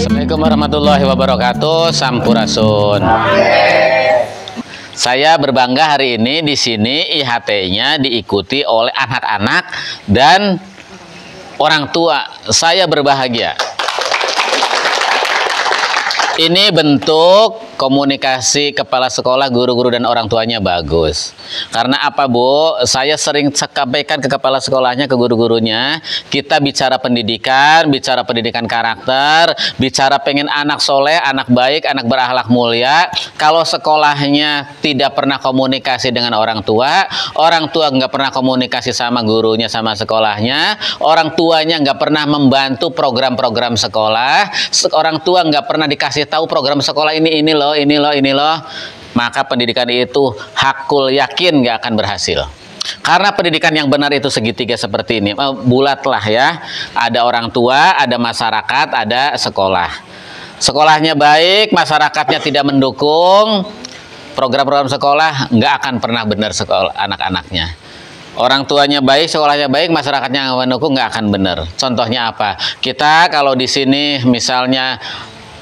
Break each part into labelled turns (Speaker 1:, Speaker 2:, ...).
Speaker 1: Assalamualaikum warahmatullahi wabarakatuh. Sampurasun. Saya berbangga hari ini di sini IHT-nya diikuti oleh anak-anak dan orang tua. Saya berbahagia. Ini bentuk komunikasi kepala sekolah, guru-guru dan orang tuanya bagus. Karena apa, Bu? Saya sering sampaikan ke kepala sekolahnya, ke guru-gurunya, kita bicara pendidikan karakter, bicara pengen anak soleh, anak baik, anak berakhlak mulia. Kalau sekolahnya tidak pernah komunikasi dengan orang tua nggak pernah komunikasi sama gurunya, sama sekolahnya, orang tuanya nggak pernah membantu program-program sekolah, orang tua nggak pernah dikasih tahu program sekolah ini loh, maka pendidikan itu hakul yakin nggak akan berhasil. Karena pendidikan yang benar itu segitiga seperti ini, bulat lah ya. Ada orang tua, ada masyarakat, ada sekolah. Sekolahnya baik, masyarakatnya tidak mendukung, program-program sekolah nggak akan pernah benar sekolah anak-anaknya. Orang tuanya baik, sekolahnya baik, masyarakatnya nggak mendukung, nggak akan benar. Contohnya apa? Kita kalau di sini misalnya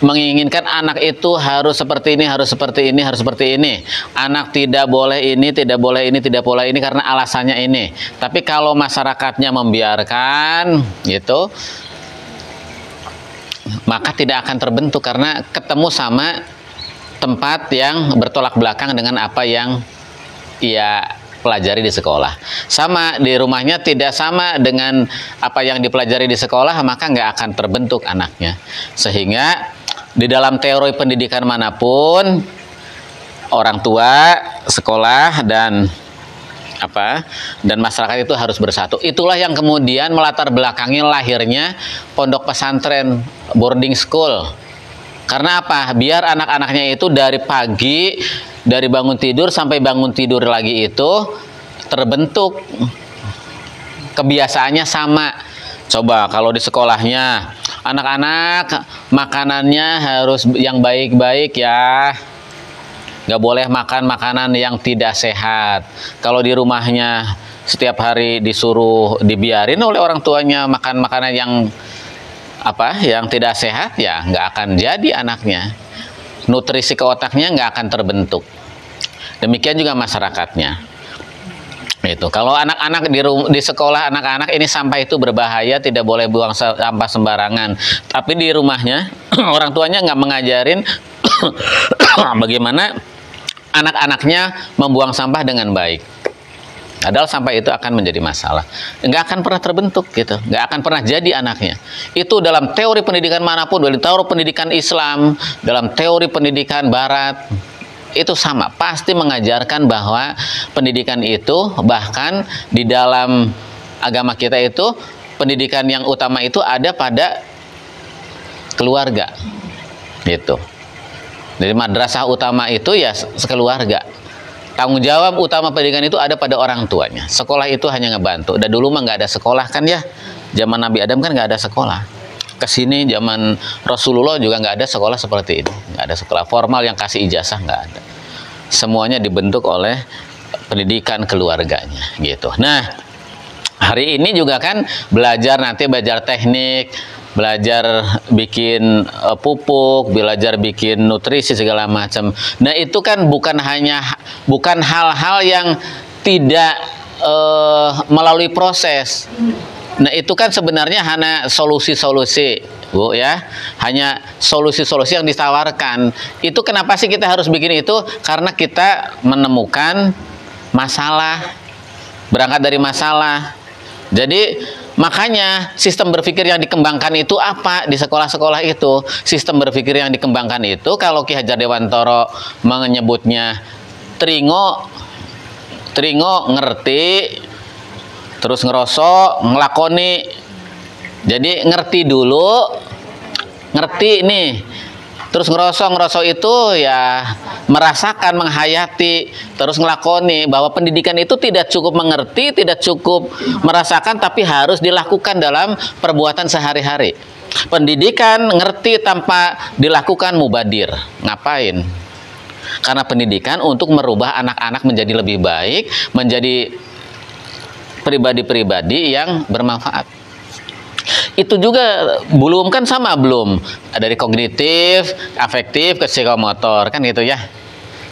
Speaker 1: menginginkan anak itu harus seperti ini, harus seperti ini, harus seperti ini. Anak tidak boleh ini, tidak boleh ini, tidak boleh ini karena alasannya ini. Tapi kalau masyarakatnya membiarkan gitu, maka tidak akan terbentuk karena ketemu sama tempat yang bertolak belakang dengan apa yang ia pelajari di sekolah. Sama di rumahnya tidak sama dengan apa yang dipelajari di sekolah, maka nggak akan terbentuk anaknya. Sehingga di dalam teori pendidikan manapun, orang tua, sekolah, dan masyarakat itu harus bersatu. Itulah yang kemudian melatar belakangi lahirnya pondok pesantren, boarding school. Karena apa? Biar anak-anaknya itu dari pagi, dari bangun tidur sampai bangun tidur lagi itu terbentuk kebiasaannya sama. Coba kalau di sekolahnya anak-anak makanannya harus yang baik-baik ya, nggak boleh makan makanan yang tidak sehat. Kalau di rumahnya setiap hari disuruh dibiarin oleh orang tuanya makan makanan yang tidak sehat, ya nggak akan jadi anaknya. Nutrisi ke otaknya nggak akan terbentuk. Demikian juga masyarakatnya. Itu kalau anak-anak di sekolah, anak-anak ini sampah itu berbahaya, tidak boleh buang sampah sembarangan. Tapi di rumahnya orang tuanya nggak mengajarin bagaimana anak-anaknya membuang sampah dengan baik. Padahal sampah itu akan menjadi masalah, nggak akan pernah terbentuk gitu, nggak akan pernah jadi anaknya. Itu dalam teori pendidikan manapun, dalam teori pendidikan Islam, dalam teori pendidikan Barat, itu sama, pasti mengajarkan bahwa pendidikan itu, bahkan di dalam agama kita itu, pendidikan yang utama itu ada pada keluarga gitu. Jadi madrasah utama itu ya sekeluarga. Tanggung jawab utama pendidikan itu ada pada orang tuanya. Sekolah itu hanya ngebantu. Dan dulu mah nggak ada sekolah kan ya. Zaman Nabi Adam kan nggak ada sekolah. Kesini zaman Rasulullah juga nggak ada sekolah seperti ini. Nggak ada sekolah formal yang kasih ijazah, nggak ada. Semuanya dibentuk oleh pendidikan keluarganya gitu. Nah, hari ini juga kan belajar teknik, belajar bikin pupuk, belajar bikin nutrisi segala macam. Nah, itu kan bukan hal-hal yang tidak melalui proses. Nah, itu kan sebenarnya hanya solusi-solusi, Bu ya. Hanya solusi-solusi yang ditawarkan. Itu kenapa sih kita harus bikin itu? Karena kita menemukan masalah, berangkat dari masalah. Jadi makanya sistem berpikir yang dikembangkan itu apa di sekolah-sekolah itu? Sistem berpikir yang dikembangkan itu kalau Ki Hajar Dewantoro menyebutnya tringo ngerti, terus ngerosok, ngelakoni. Jadi ngerti dulu, ngerti nih, terus ngerosok itu ya merasakan, menghayati, terus ngelakoni. Bahwa pendidikan itu tidak cukup mengerti, tidak cukup merasakan, tapi harus dilakukan dalam perbuatan sehari-hari. Pendidikan ngerti tanpa dilakukan mubadir, ngapain? Karena pendidikan untuk merubah anak-anak menjadi lebih baik, menjadi pribadi-pribadi yang bermanfaat. Itu juga belum kan sama belum dari kognitif, afektif ke psikomotor kan gitu ya.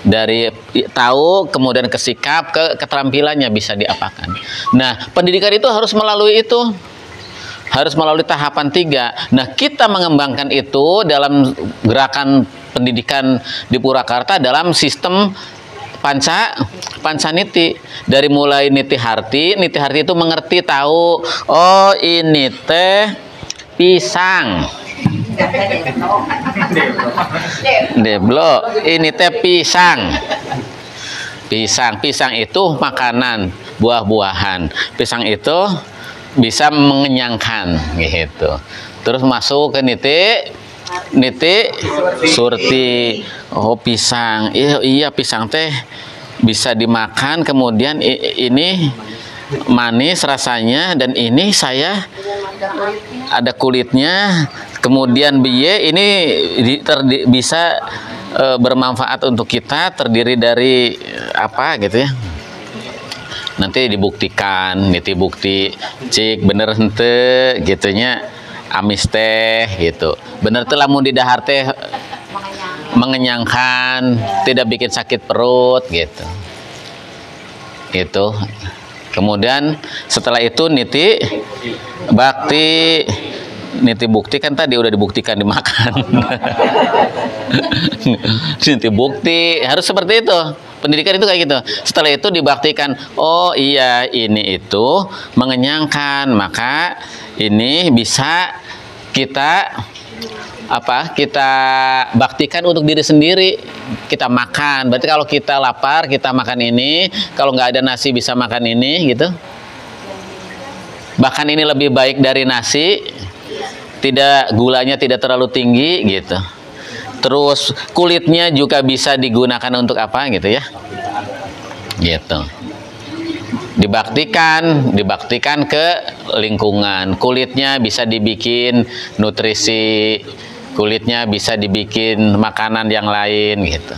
Speaker 1: Dari tahu kemudian ke sikap ke keterampilannya bisa diapakan. Nah, pendidikan itu harus melalui itu. Harus melalui tahapan 3. Nah, kita mengembangkan itu dalam gerakan pendidikan di Purwakarta dalam sistem pancaniti. Dari mulai niti harti itu mengerti tahu, oh ini teh pisang. Deblo, ini teh pisang. Pisang itu makanan, buah-buahan. Pisang itu bisa mengenyangkan gitu. Terus masuk ke niti surti. Oh, pisang. Iya pisang teh bisa dimakan, kemudian ini manis rasanya, dan ini saya ada kulitnya, kemudian biye ini bisa bermanfaat untuk kita, terdiri dari apa gitu ya. Nanti dibuktikan, niti bukti cik bener hente gitunya, amis teh gitu. Bener tuh lamun di dahar teh mengenyangkan, tidak bikin sakit perut gitu. Itu. Kemudian setelah itu niti bakti, niti bukti kan tadi udah dibuktikan dimakan. Niti bukti harus seperti itu. Pendidikan itu kayak gitu. Setelah itu dibaktikan, oh iya ini itu mengenyangkan, maka ini bisa kita kita baktikan untuk diri sendiri. Kita makan, berarti kalau kita lapar kita makan ini, kalau nggak ada nasi bisa makan ini gitu. Bahkan ini lebih baik dari nasi, tidak, gulanya tidak terlalu tinggi gitu. Terus kulitnya juga bisa digunakan untuk apa gitu ya, gitu. Dibaktikan ke lingkungan. Kulitnya bisa dibikin nutrisi, kulitnya bisa dibikin makanan yang lain gitu.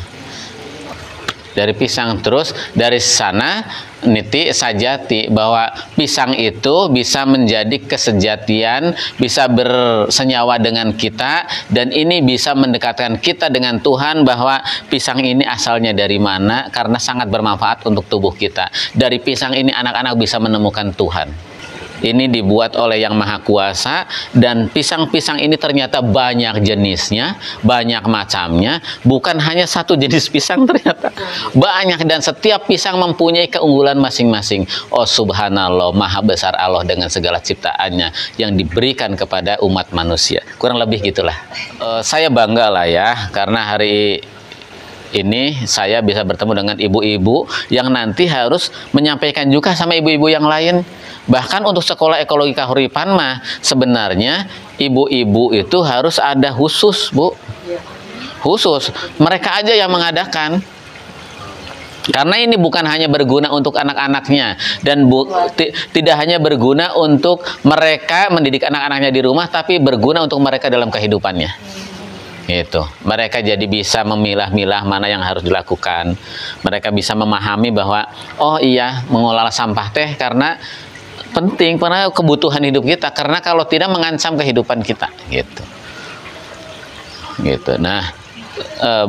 Speaker 1: Dari pisang. Terus dari sana niti sajati, bahwa pisang itu bisa menjadi kesejatian, bisa bersenyawa dengan kita, dan ini bisa mendekatkan kita dengan Tuhan, bahwa pisang ini asalnya dari mana, karena sangat bermanfaat untuk tubuh kita. Dari pisang ini anak-anak bisa menemukan Tuhan. Ini dibuat oleh Yang Maha Kuasa, dan pisang-pisang ini ternyata banyak jenisnya, banyak macamnya, bukan hanya satu jenis pisang, ternyata banyak, dan setiap pisang mempunyai keunggulan masing-masing. Oh subhanallah, maha besar Allah dengan segala ciptaannya yang diberikan kepada umat manusia. Kurang lebih gitulah. Saya bangga lah ya, karena hari ini saya bisa bertemu dengan ibu-ibu yang nanti harus menyampaikan juga sama ibu-ibu yang lain. Bahkan untuk sekolah ekologi kahuripan mah sebenarnya ibu-ibu itu harus ada khusus, Bu. Khusus. Mereka aja yang mengadakan. Karena ini bukan hanya berguna untuk anak-anaknya, dan tidak hanya berguna untuk mereka mendidik anak-anaknya di rumah, tapi berguna untuk mereka dalam kehidupannya. Itu. Mereka jadi bisa memilah-milah mana yang harus dilakukan. Mereka bisa memahami bahwa oh iya, mengolah sampah teh karena penting, karena kebutuhan hidup kita, karena kalau tidak mengancam kehidupan kita gitu. Gitu. Nah,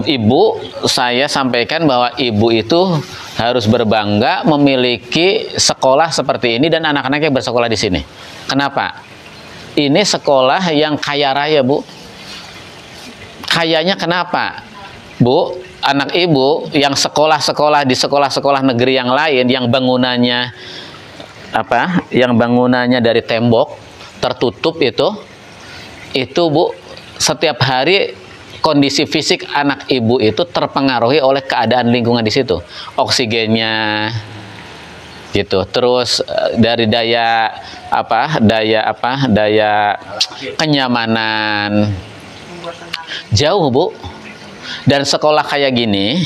Speaker 1: ibu, saya sampaikan bahwa ibu itu harus berbangga memiliki sekolah seperti ini dan anak-anaknya bersekolah di sini. Kenapa? Ini sekolah yang kaya raya, Bu. Kayanya kenapa, Bu? Anak ibu yang sekolah-sekolah di sekolah-sekolah negeri yang lain, yang bangunannya yang bangunannya dari tembok tertutup itu Bu, setiap hari kondisi fisik anak ibu itu terpengaruhi oleh keadaan lingkungan di situ, oksigennya gitu. Terus dari daya kenyamanan jauh, Bu. Dan sekolah kayak gini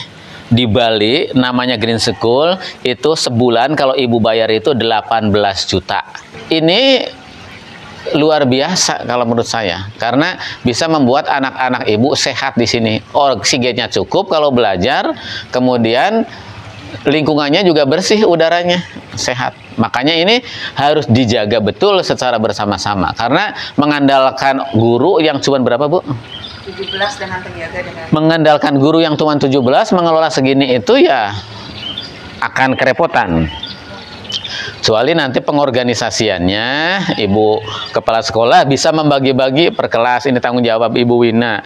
Speaker 1: di Bali namanya Green School, itu sebulan kalau ibu bayar itu 18 juta. Ini luar biasa kalau menurut saya, karena bisa membuat anak-anak ibu sehat di sini. Oksigennya cukup kalau belajar, kemudian lingkungannya juga bersih, udaranya sehat. Makanya ini harus dijaga betul secara bersama-sama. Karena mengandalkan guru yang cuma berapa, Bu?
Speaker 2: 17 dengan penjaga dengan...
Speaker 1: Mengandalkan guru yang cuma 17, mengelola segini itu ya akan kerepotan. Kecuali nanti pengorganisasiannya, Ibu Kepala Sekolah bisa membagi-bagi per kelas, ini tanggung jawab Ibu Wina.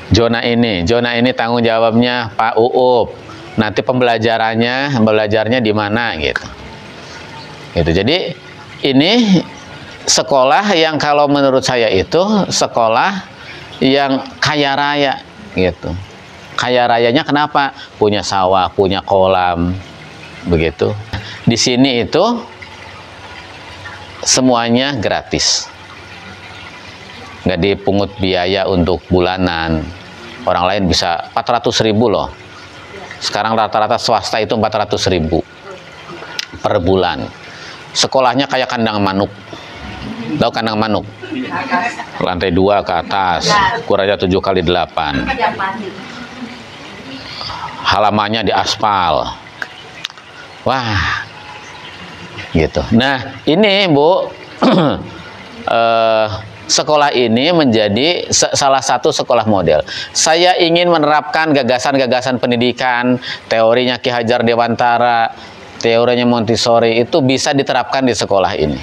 Speaker 1: Zona ini tanggung jawabnya Pak Uup. Nanti belajarnya di mana gitu. Gitu. Jadi ini sekolah yang kalau menurut saya itu sekolah yang kaya raya gitu. Kaya rayanya kenapa? Punya sawah, punya kolam, begitu. Di sini itu semuanya gratis. Nggak dipungut biaya untuk bulanan. Orang lain bisa 400.000 loh. Sekarang rata-rata swasta itu 400.000 per bulan. Sekolahnya kayak kandang manuk. Tahu kandang manuk? Lantai 2 ke atas, ukurannya 7x8. Halamannya di aspal. Wah, gitu. Nah, ini Bu, sekolah ini menjadi salah satu sekolah model. Saya ingin menerapkan gagasan-gagasan pendidikan, teorinya Ki Hajar Dewantara, teorinya Montessori itu bisa diterapkan di sekolah ini.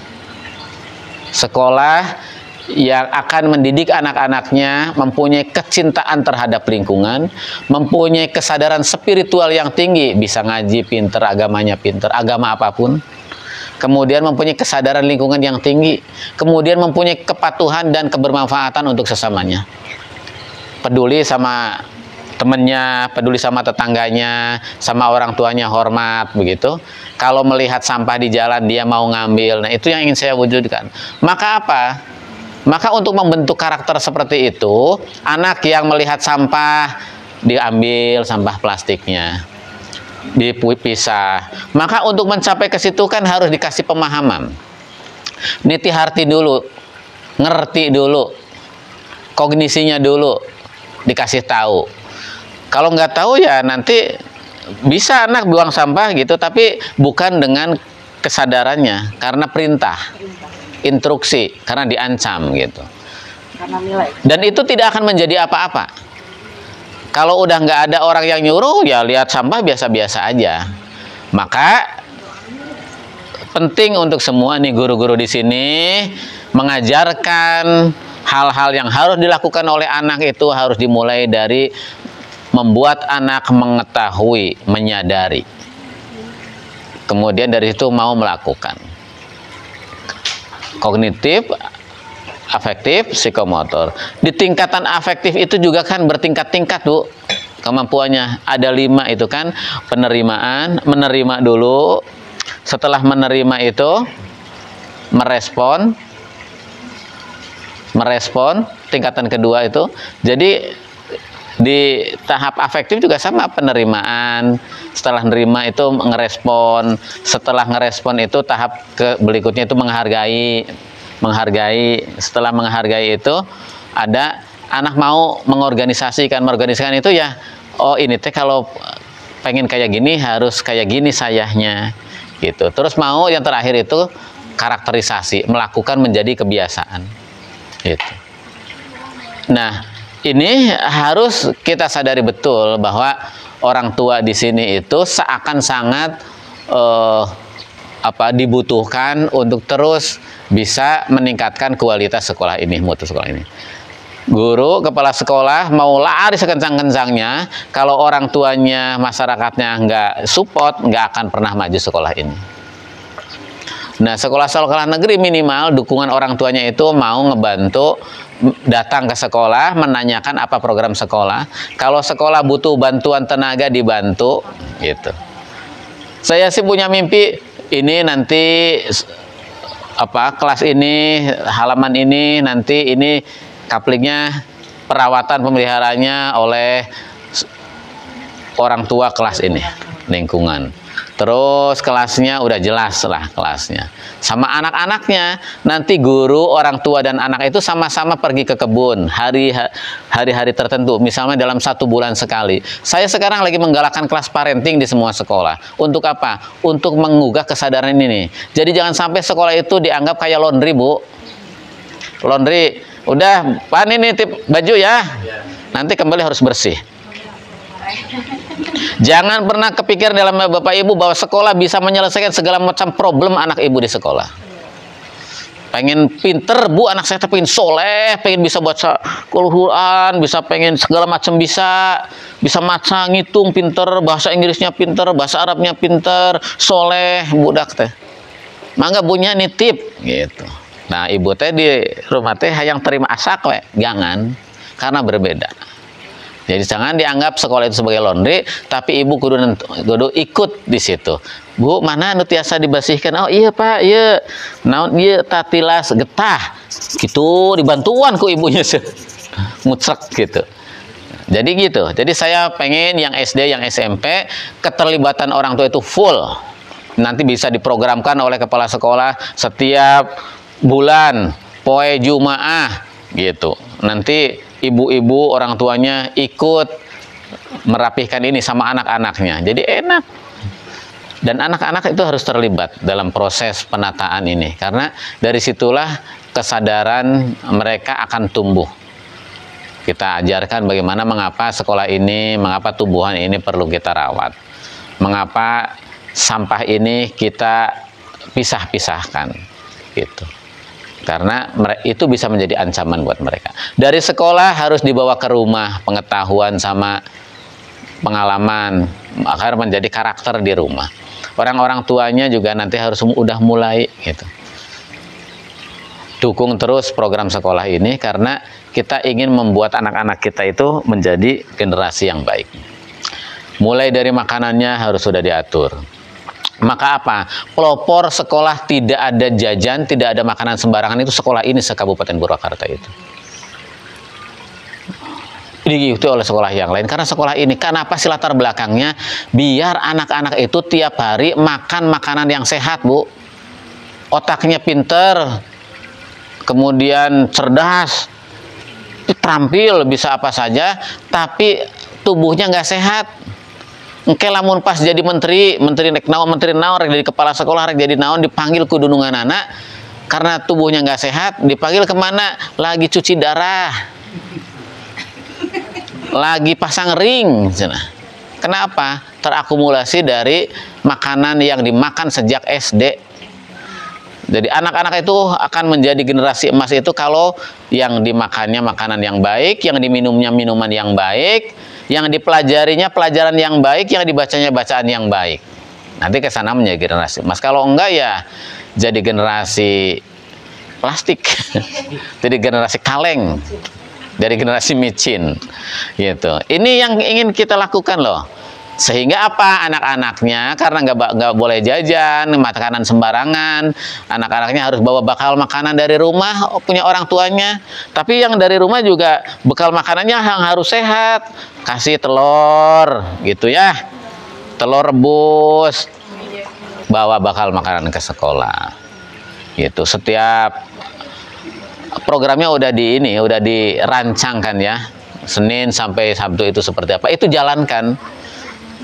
Speaker 1: Sekolah yang akan mendidik anak-anaknya mempunyai kecintaan terhadap lingkungan, mempunyai kesadaran spiritual yang tinggi, bisa ngaji pinter, agamanya pinter, agama apapun. Kemudian mempunyai kesadaran lingkungan yang tinggi, kemudian mempunyai kepatuhan dan kebermanfaatan untuk sesamanya. Peduli sama temennya, peduli sama tetangganya, sama orang tuanya hormat, begitu. Kalau melihat sampah di jalan dia mau ngambil, nah itu yang ingin saya wujudkan. Maka apa? Maka untuk membentuk karakter seperti itu, anak yang melihat sampah diambil sampah plastiknya, dipisah. Maka untuk mencapai ke situ kan harus dikasih pemahaman. Niti harti dulu, ngerti dulu, kognisinya dulu dikasih tahu. Kalau nggak tahu ya nanti bisa anak buang sampah gitu, tapi bukan dengan kesadarannya, karena perintah, instruksi, karena diancam gitu.
Speaker 2: Karena nilai.
Speaker 1: Dan itu tidak akan menjadi apa-apa. Kalau udah nggak ada orang yang nyuruh, ya lihat sampah biasa-biasa aja. Maka penting untuk semua nih guru-guru di sini mengajarkan hal-hal yang harus dilakukan oleh anak itu harus dimulai dari membuat anak mengetahui, menyadari. Kemudian dari situ mau melakukan. Kognitif, afektif, psikomotor. Di tingkatan afektif itu juga kan bertingkat-tingkat, Bu. Kemampuannya ada 5 itu kan. Penerimaan, menerima dulu. Setelah menerima itu merespon. Tingkatan kedua itu. Jadi di tahap afektif juga sama, penerimaan. Setelah nerima itu ngerespon. Setelah ngerespon itu tahap berikutnya itu menghargai. Setelah menghargai itu ada anak mau mengorganisasikan itu ya, oh ini teh kalau pengen kayak gini harus kayak gini sayahnya gitu. Terus mau yang terakhir itu karakterisasi, melakukan menjadi kebiasaan gitu. Nah, ini harus kita sadari betul bahwa orang tua di sini itu seakan sangat dibutuhkan untuk terus bisa meningkatkan kualitas sekolah ini, mutu sekolah ini. Guru, kepala sekolah mau lari sekencang-kencangnya, kalau orang tuanya, masyarakatnya nggak support, nggak akan pernah maju sekolah ini. Nah, sekolah-sekolah negeri minimal dukungan orang tuanya itu mau ngebantu, datang ke sekolah, menanyakan apa program sekolah. Kalau sekolah butuh bantuan tenaga, dibantu gitu. Saya sih punya mimpi ini nanti kelas ini, halaman ini, nanti ini kaplingnya, perawatan pemeliharanya oleh orang tua kelas ini, lingkungan. Terus kelasnya udah jelas lah kelasnya. Sama anak-anaknya, nanti guru, orang tua dan anak itu sama-sama pergi ke kebun hari-hari tertentu. Misalnya dalam 1 bulan sekali. Saya sekarang lagi menggalakkan kelas parenting di semua sekolah. Untuk apa? Untuk menggugah kesadaran ini. Jadi jangan sampai sekolah itu dianggap kayak laundry, Bu. Laundry, udah Pak ini tip baju ya. Nanti kembali harus bersih. Jangan pernah kepikir dalam Bapak Ibu bahwa sekolah bisa menyelesaikan segala macam problem anak Ibu di sekolah. Pengen pinter, Bu, anak saya pengen soleh, pengen bisa baca Quran, bisa pengen segala macam bisa maca, ngitung pinter, bahasa Inggrisnya pinter, bahasa Arabnya pinter, soleh, budak teh. Mangga punya nitip gitu. Nah, Ibu teh di rumah teh yang terima asak we, jangan, karena berbeda. Jadi jangan dianggap sekolah itu sebagai laundry, tapi Ibu kudu ikut di situ. Bu, mana nu tiasa dibersihkan? Oh iya Pak, iya. Naon ieu tatilas getah. Gitu dibantuan ku ibunya sih. Mucrek gitu. Jadi gitu. Jadi saya pengen yang SD, yang SMP keterlibatan orang tua itu full. Nanti bisa diprogramkan oleh kepala sekolah setiap bulan, poe Jumaah gitu. Nanti ibu-ibu orang tuanya ikut merapihkan ini sama anak-anaknya. Jadi enak. Dan anak-anak itu harus terlibat dalam proses penataan ini. Karena dari situlah kesadaran mereka akan tumbuh. Kita ajarkan bagaimana mengapa sekolah ini, mengapa tumbuhan ini perlu kita rawat. Mengapa sampah ini kita pisah-pisahkan. Gitu. Karena itu bisa menjadi ancaman buat mereka. Dari sekolah harus dibawa ke rumah, pengetahuan sama pengalaman agar menjadi karakter di rumah. Orang-orang tuanya juga nanti harus udah mulai gitu. Dukung terus program sekolah ini karena kita ingin membuat anak-anak kita itu menjadi generasi yang baik. Mulai dari makanannya harus sudah diatur. Maka apa? Pelopor sekolah tidak ada jajan, tidak ada makanan sembarangan itu sekolah ini se-Kabupaten Purwakarta itu. Diikuti oleh sekolah yang lain karena sekolah ini. Kenapa sih latar belakangnya? Biar anak-anak itu tiap hari makan makanan yang sehat, Bu. Otaknya pinter, kemudian cerdas, terampil, bisa apa saja, tapi tubuhnya nggak sehat. Engke lamun pas jadi menteri rek naon, menteri naon, rek jadi kepala sekolah, rek jadi naon, dipanggil ku dunungan anak karena tubuhnya nggak sehat, dipanggil kemana? Lagi cuci darah, lagi pasang ring. Kenapa? Terakumulasi dari makanan yang dimakan sejak SD. Jadi anak-anak itu akan menjadi generasi emas itu kalau yang dimakannya makanan yang baik, yang diminumnya minuman yang baik, yang dipelajarinya pelajaran yang baik, yang dibacanya bacaan yang baik. Nanti ke sana menjadi generasi emas. Kalau enggak ya jadi generasi plastik. Jadi generasi kaleng. Dari generasi micin. Gitu. Ini yang ingin kita lakukan loh. Sehingga apa? Anak-anaknya karena nggak boleh jajan, makanan sembarangan, anak-anaknya harus bawa bekal makanan dari rumah, punya orang tuanya. Tapi yang dari rumah juga bekal makanannya yang harus sehat. Kasih telur, gitu ya. Telur rebus. Bawa bekal makanan ke sekolah. Gitu. Setiap programnya udah dirancangkan ya. Senin sampai Sabtu itu seperti apa? Itu jalankan.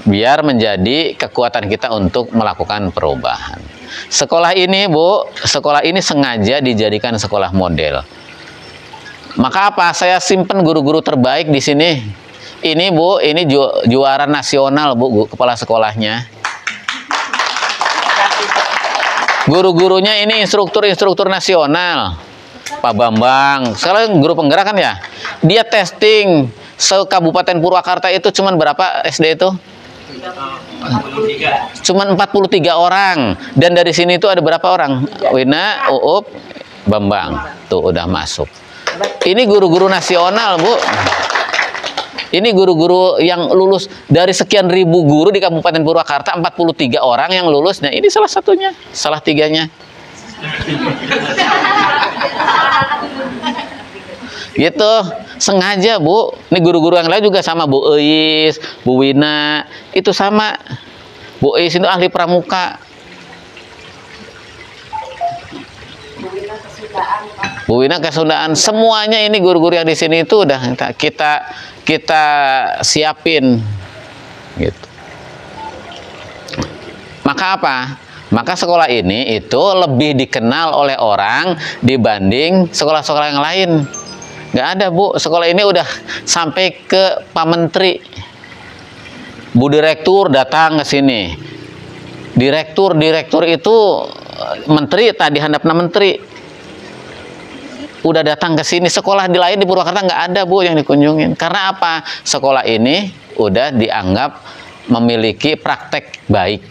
Speaker 1: Biar menjadi kekuatan kita untuk melakukan perubahan. Sekolah ini, Bu, sekolah ini sengaja dijadikan sekolah model. Maka apa? Saya simpen guru-guru terbaik di sini. Ini, Bu, ini juara nasional, Bu, kepala sekolahnya. Guru-gurunya ini instruktur nasional. Pak Bambang, sekarang guru penggerak kan ya? Dia testing se-Kabupaten Purwakarta itu cuman berapa SD itu? Cuman 43 orang. Dan dari sini itu ada berapa orang? Wina, Uup, Bambang. Tuh udah masuk. Ini guru-guru nasional, Bu. Ini guru-guru yang lulus dari sekian ribu guru di Kabupaten Purwakarta, 43 orang yang lulus. Nah, ini salah satunya, salah tiganya. Gitu, sengaja, Bu. Ini guru-guru yang lain juga sama, Bu Eis, Bu Wina, itu sama. Bu Is itu ahli pramuka. Bu Wina Kesundaan, semuanya ini guru-guru yang di sini itu udah kita siapin gitu. Maka apa? Maka sekolah ini itu lebih dikenal oleh orang dibanding sekolah-sekolah yang lain. Nggak ada, Bu. Sekolah ini udah sampai ke Pak Menteri. Bu Direktur datang ke sini. Direktur itu menteri, tadi handapna menteri. Udah datang ke sini. Sekolah di lain di Purwakarta nggak ada, Bu, yang dikunjungin. Karena apa? Sekolah ini udah dianggap memiliki praktek baik.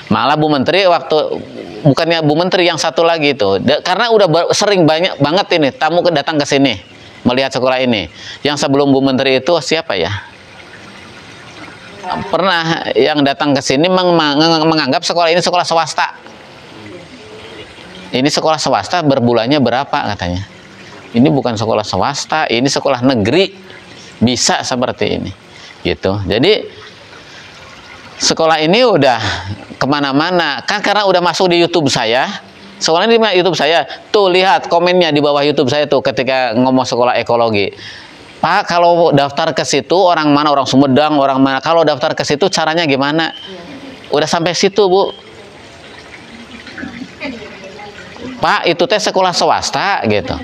Speaker 1: Malah Bu Menteri bukannya Bu Menteri yang satu lagi itu, karena udah sering banyak banget ini tamu datang ke sini melihat sekolah ini. Yang sebelum Bu Menteri itu siapa ya? Pernah yang datang ke sini menganggap sekolah ini sekolah swasta. Ini sekolah swasta berbulannya berapa katanya? Ini bukan sekolah swasta, ini sekolah negeri. Bisa seperti ini, gitu. Jadi sekolah ini udah kemana-mana kan, karena udah masuk di YouTube saya. Sekolah ini di YouTube saya tuh, lihat komennya di bawah YouTube saya tuh ketika ngomong sekolah ekologi. Pak, kalau daftar ke situ orang mana, orang Sumedang, orang mana, kalau daftar ke situ caranya gimana? Udah sampai situ, Bu. Pak, itu teh sekolah swasta gitu.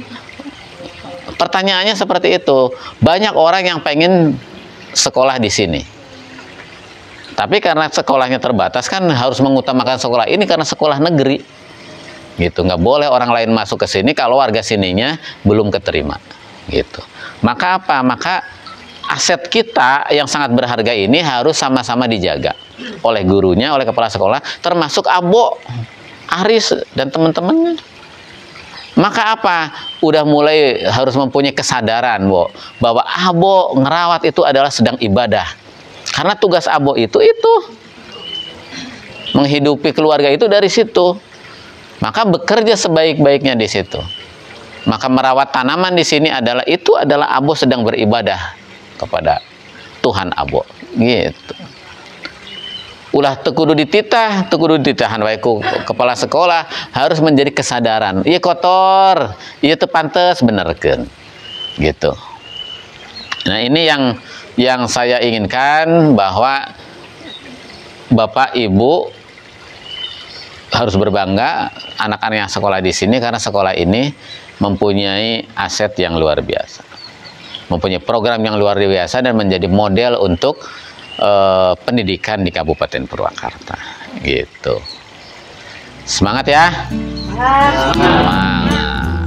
Speaker 1: Pertanyaannya seperti itu. Banyak orang yang pengen sekolah di sini. Tapi karena sekolahnya terbatas kan harus mengutamakan sekolah ini karena sekolah negeri. Gitu, nggak boleh orang lain masuk ke sini kalau warga sininya belum keterima. Gitu. Maka apa? Maka aset kita yang sangat berharga ini harus sama-sama dijaga oleh gurunya, oleh kepala sekolah, termasuk Abo, Aris dan teman-temannya. Maka apa? Udah mulai harus mempunyai kesadaran, Bo, bahwa Abo ngerawat itu adalah sedang ibadah. Karena tugas Abo itu menghidupi keluarga itu dari situ. Maka bekerja sebaik-baiknya di situ. Maka merawat tanaman di sini adalah Abo sedang beribadah kepada Tuhan Abo. Gitu. Ulah tekudu dititahan waiku kepala sekolah harus menjadi kesadaran. Iya kotor, iya teu pantes benerkeun. Gitu. Nah, ini yang saya inginkan, bahwa Bapak Ibu harus berbangga anak-anak yang sekolah di sini, karena sekolah ini mempunyai aset yang luar biasa, mempunyai program yang luar biasa dan menjadi model untuk pendidikan di Kabupaten Purwakarta. Gitu. Semangat ya. Semangat.